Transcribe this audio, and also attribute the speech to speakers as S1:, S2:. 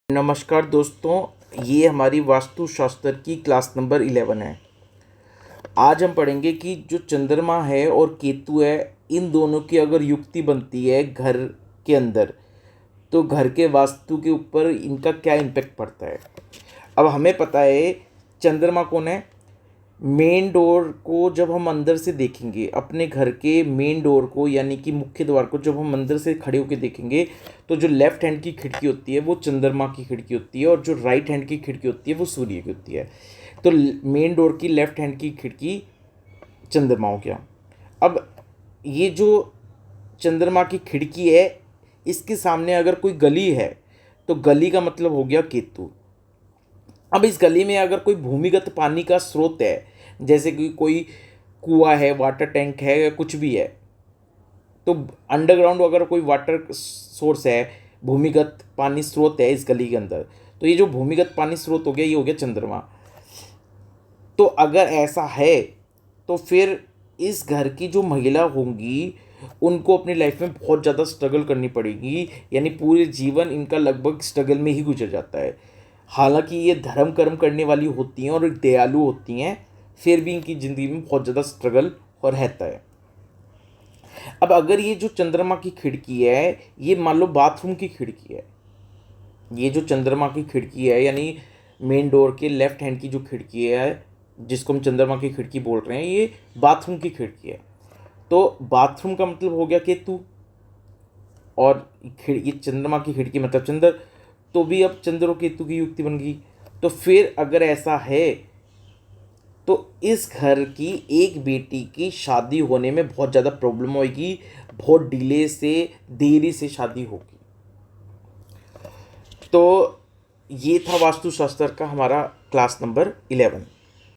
S1: नमस्कार दोस्तों, ये हमारी वास्तुशास्त्र की क्लास नंबर 11 है। आज हम पढ़ेंगे कि जो चंद्रमा है और केतु है, इन दोनों की अगर युक्ति बनती है घर के अंदर, तो घर के वास्तु के ऊपर इनका क्या इम्पैक्ट पड़ता है। अब हमें पता है चंद्रमा कौन है। मेन डोर को जब हम अंदर से देखेंगे, अपने घर के मेन डोर को यानी कि मुख्य द्वार को जब हम अंदर से खड़े होकर देखेंगे, तो जो लेफ्ट हैंड की खिड़की होती है वो चंद्रमा की खिड़की होती है और जो राइट हैंड की खिड़की होती है वो सूर्य की होती है। तो मेन डोर की लेफ्ट हैंड की खिड़की चंद्रमा हो गया। अब ये जो चंद्रमा की खिड़की है, इसके सामने अगर कोई गली है तो गली का मतलब हो गया केतु। अब इस गली में अगर कोई भूमिगत पानी का स्रोत है, जैसे कि कोई कुआं है, वाटर टैंक है या कुछ भी है, तो अंडरग्राउंड अगर कोई वाटर सोर्स है, भूमिगत पानी स्रोत है इस गली के अंदर, तो ये जो भूमिगत पानी स्रोत हो गया, ये हो गया चंद्रमा। तो अगर ऐसा है तो फिर इस घर की जो महिला होंगी उनको अपनी लाइफ में बहुत ज़्यादा स्ट्रगल करनी पड़ेगी, यानी पूरे जीवन इनका लगभग स्ट्रगल में ही गुजर जाता है। हालांकि ये धर्म कर्म करने वाली होती हैं और दयालु होती हैं, फिर भी इनकी ज़िंदगी में बहुत ज़्यादा स्ट्रगल और रहता है। अब अगर ये जो चंद्रमा की खिड़की है, ये मान लो बाथरूम की खिड़की है, ये जो चंद्रमा की खिड़की है यानी मेन डोर के लेफ्ट हैंड की जो खिड़की है, जिसको हम चंद्रमा की खिड़की बोल रहे हैं, ये बाथरूम की खिड़की है। तो बाथरूम का मतलब हो गया केतु, और खिड़की चंद्रमा की खिड़की मतलब चंद्र, तो भी अब चंद्र और केतु की युक्ति बन गई। तो फिर अगर ऐसा है तो इस घर की एक बेटी की शादी होने में बहुत ज़्यादा प्रॉब्लम होगी, बहुत डिले से, देरी से शादी होगी। तो ये था वास्तुशास्त्र का हमारा क्लास नंबर 11।